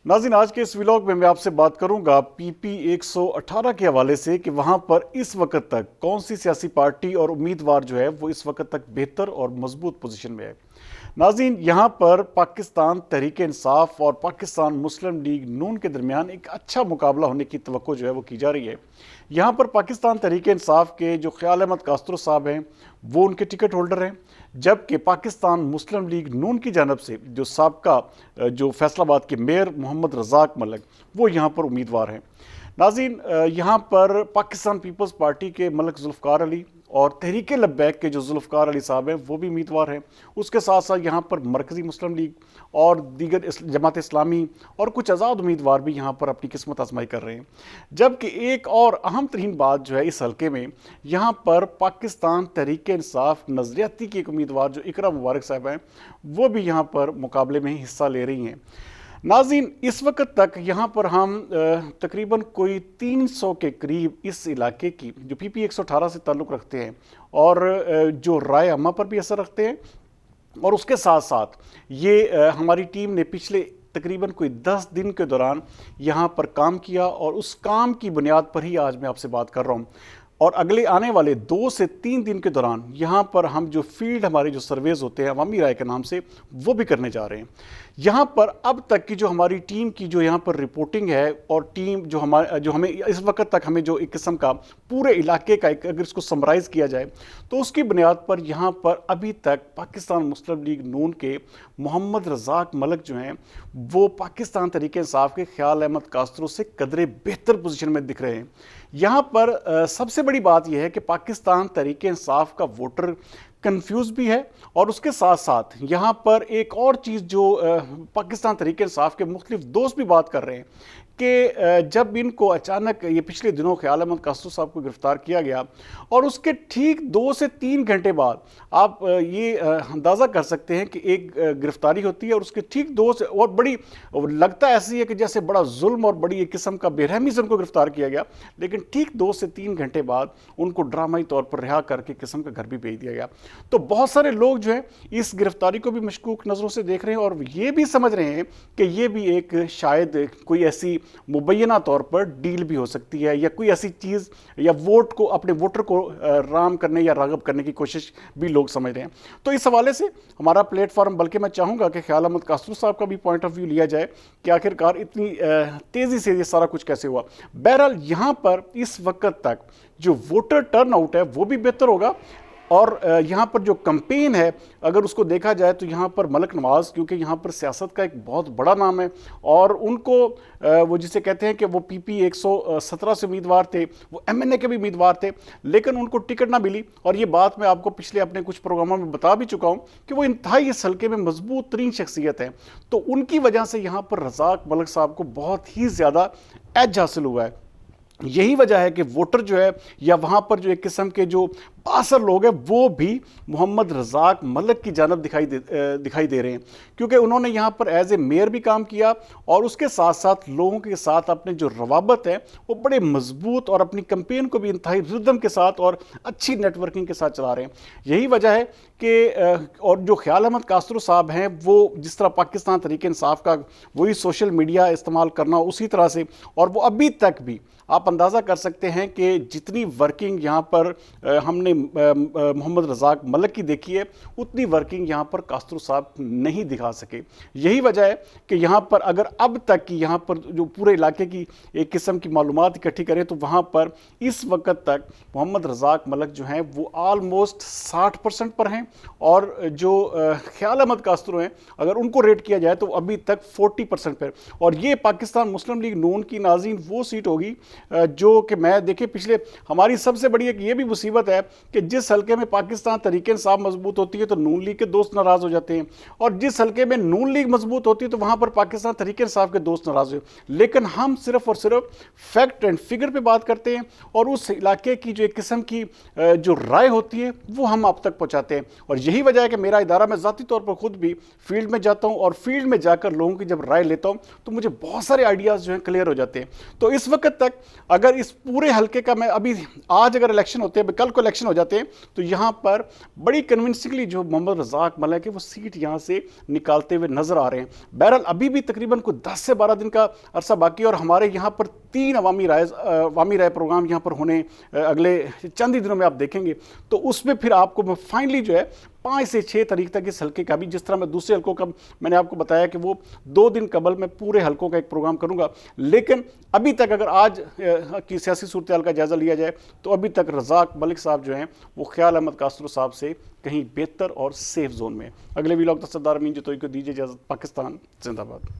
नाज़रीन, आज के इस व्लॉग में मैं आपसे बात करूंगा PP 118 के हवाले से कि वहां पर इस वक्त तक कौन सी सियासी पार्टी और उम्मीदवार जो है वो इस वक्त तक बेहतर और मजबूत पोजीशन में है। नाज़रीन, यहाँ पर पाकिस्तान तहरीक इंसाफ और पाकिस्तान मुस्लिम लीग नून के दरमियान एक अच्छा मुकाबला होने की तवक्को जो है वो की जा रही है। यहाँ पर पाकिस्तान तहरीक इंसाफ के जो ख्याल अहमद कास्त्रो साहब हैं वो उनके टिकट होल्डर हैं, जबकि पाकिस्तान मुस्लिम लीग नून की जानब से जो साबका जो फैसलाबाद के मेयर मोहम्मद रज़ाक मलिक वो यहाँ पर उम्मीदवार हैं। नाज़रीन, यहाँ पर पाकिस्तान पीपल्स पार्टी के मलिक जुल्फ़कार अली और तहरीक लब्बैक के जो जुल्फ़कार अली साहब हैं वो भी उम्मीदवार हैं। उसके साथ साथ यहाँ पर मरकज़ी मुस्लिम लीग और दीगर जमात इस्लामी और कुछ आज़ाद उम्मीदवार भी यहाँ पर अपनी किस्मत आजमाई कर रहे हैं। जबकि एक और अहम तरीन बात जो है इस हल्के में, यहाँ पर पाकिस्तान तहरीक इंसाफ नज़रियाती की एक उम्मीदवार जो इकरा मुबारक साहब हैं वो भी यहाँ पर मुकाबले में हिस्सा ले रही हैं। नाज़रीन, इस वक्त तक यहाँ पर हम तकरीबन कोई 300 के करीब इस इलाके की जो PP 118 से ताल्लुक़ रखते हैं और जो राय अम्मा पर भी असर रखते हैं, और उसके साथ साथ ये हमारी टीम ने पिछले तकरीबन कोई 10 दिन के दौरान यहाँ पर काम किया और उस काम की बुनियाद पर ही आज मैं आपसे बात कर रहा हूँ। और अगले आने वाले 2 से 3 दिन के दौरान यहाँ पर हम जो फील्ड हमारे जो सर्वेज होते हैं अवामी राय के नाम से वो भी करने जा रहे हैं। यहाँ पर अब तक की जो हमारी टीम की जो यहाँ पर रिपोर्टिंग है और टीम जो हमें इस वक्त तक हमें जो एक किस्म का पूरे इलाके का एक अगर इसको समराइज़ किया जाए तो उसकी बुनियाद पर यहाँ पर अभी तक पाकिस्तान मुस्लिम लीग नून के मोहम्मद रज़ाक मलिक जो हैं वो पाकिस्तान तहरीक इंसाफ के ख्याल अहमद कास्त्रो से कदरे बेहतर पोजीशन में दिख रहे हैं। यहाँ पर सबसे बड़ी बात यह है कि पाकिस्तान तहरीक इंसाफ का वोटर कंफ्यूज भी है और उसके साथ साथ यहाँ पर एक और चीज़ जो पाकिस्तान तहरीक इंसाफ के मुख्तलिफ दोस्त भी बात कर रहे हैं कि जब इनको अचानक ये पिछले दिनों ख्याल अहमद कास्त्रो साहब को गिरफ़्तार किया गया और उसके ठीक 2 से 3 घंटे बाद आप ये अंदाज़ा कर सकते हैं कि एक गिरफ़्तारी होती है और उसके ठीक 2 से और बड़ी लगता ऐसी है कि जैसे बड़ा जुल्म और बड़ी एक किस्म का बेरहमी से उनको गिरफ़्तार किया गया, लेकिन ठीक 2 से 3 घंटे बाद उनको ड्रामाई तौर पर रिहा करके किस्म का घर भी भेज दिया गया। तो बहुत सारे लोग जो है इस गिरफ़्तारी को भी मशकूक नज़रों से देख रहे हैं और ये भी समझ रहे हैं कि ये भी एक शायद कोई ऐसी मुबैना तौर पर डील भी हो सकती है या कोई ऐसी चीज़ या वोट को अपने वोटर को राम करने या राग़ब करने की कोशिश भी लोग समझ रहे हैं। तो इस हवाले से हमारा प्लेटफॉर्म, बल्कि मैं चाहूँगा कि ख्याल अहमद कास्त्रो साहब का भी पॉइंट ऑफ व्यू लिया जाए कि आखिरकार इतनी तेज़ी से ये सारा कुछ कैसे हुआ। बहरहाल यहाँ पर इस वक्त तक जो वोटर टर्न आउट है वो भी बेहतर होगा और यहाँ पर जो कैंपेन है अगर उसको देखा जाए तो यहाँ पर मलिक नवाज़, क्योंकि यहाँ पर सियासत का एक बहुत बड़ा नाम है और उनको वो जिसे कहते हैं कि वो PP 117 से उम्मीदवार थे, वो MNA के भी उम्मीदवार थे, लेकिन उनको टिकट ना मिली। और ये बात मैं आपको पिछले अपने कुछ प्रोग्रामों में बता भी चुका हूँ कि वो इंतहाई इस हल्के में मजबूत तरीन शख्सियत है। तो उनकी वजह से यहाँ पर रज़ाक मलिक साहब को बहुत ही ज़्यादा एज हासिल हुआ है। यही वजह है कि वोटर जो है या वहाँ पर जो एक किस्म के जो बासर लोग हैं वो भी मोहम्मद रज़ाक मलिक की जानब दिखाई दे रहे हैं, क्योंकि उन्होंने यहाँ पर एज ए मेयर भी काम किया और उसके साथ साथ लोगों के साथ अपने जो रवाबत है वो बड़े मजबूत और अपनी कैंपेन को भी इंतहाई रिदम के साथ और अच्छी नेटवर्किंग के साथ चला रहे हैं। यही वजह है कि और जो ख्याल अहमद कास्त्रो साहब हैं वो जिस तरह पाकिस्तान तहरीक इंसाफ का वही सोशल मीडिया इस्तेमाल करना उसी तरह से, और वो अभी तक भी आप अंदाज़ा कर सकते हैं कि जितनी वर्किंग यहाँ पर हमने मोहम्मद रज़ाक मलिक की देखी है उतनी वर्किंग यहाँ पर कास्त्रो साहब नहीं दिखा सके। यही वजह है कि यहाँ पर अगर अब तक की यहाँ पर जो पूरे इलाके की एक किस्म की मालूमात इकट्ठी करें तो वहाँ पर इस वक्त तक मोहम्मद रज़ाक मलिक जो हैं वो ऑलमोस्ट 60% पर हैं और जो ख्याल अहमद कास्त्रो हैं अगर उनको रेट किया जाए तो अभी तक 40% पर। और ये पाकिस्तान मुस्लिम लीग नून की नाज़रीन वो सीट होगी जो कि मैं देखिए पिछले हमारी सबसे बड़ी एक ये भी मुसीबत है कि जिस हल्के में पाकिस्तान तहरीक इंसाफ मजबूत होती है तो नून लीग के दोस्त नाराज़ हो जाते हैं, और जिस हल्के में नून लीग मजबूत होती है तो वहाँ पर पाकिस्तान तहरीक इंसाफ के दोस्त नाराज़ हो। लेकिन हम सिर्फ और सिर्फ फैक्ट एंड फिगर पे बात करते हैं और उस इलाके की जो एक किस्म की जो राय होती है वो हम आप तक पहुँचाते हैं। और यही वजह है कि मेरा इदारा, मैं ज़ाती तौर पर खुद भी फील्ड में जाता हूँ और फील्ड में जाकर लोगों की जब राय लेता हूँ तो मुझे बहुत सारे आइडियाज़ जो हैं क्लियर हो जाते हैं। तो इस वक्त तक अगर इस पूरे हल्के का मैं अभी आज अगर इलेक्शन होते हैं, कल को इलेक्शन الیکشن ہو جاتے ہیں تو یہاں پر بڑی کنونسنگلی جو محمد رزاق ملک ہے وہ سیٹ یہاں سے نکالتے ہوئے نظر آ رہے ہیں۔ بہرحال ابھی بھی تقریباً کوئی 10 سے 12 دن کا عرصہ باقی ہے، اور ہمارے یہاں پر 3 عوامی رائے پروگرام یہاں پر ہونے اگلے چند ہی دنوں میں آپ دیکھیں گے، تو اس میں پھر آپ کو فائنلی جو ہے 5 سے 6 تاریخ تک اس حلقے کا بھی، جس طرح میں دوسرے حلقوں کا میں نے آپ کو بتایا کہ وہ 2 دن قبل میں پورے حلقوں کا ایک پروگرام کروں گا، لیکن ابھی تک اگر آج کی سیاسی صورتحال کا جائزہ لیا جائے تو ابھی تک رزاق ملک صاحب جو ہیں وہ خیال احمد کاسرو صاحب سے کہیں بہتر اور سیف زون میں۔ اگلے ویلاگ تصدار امین جتوئی کو دیجیے اجازت۔ پاکستان زندہ باد۔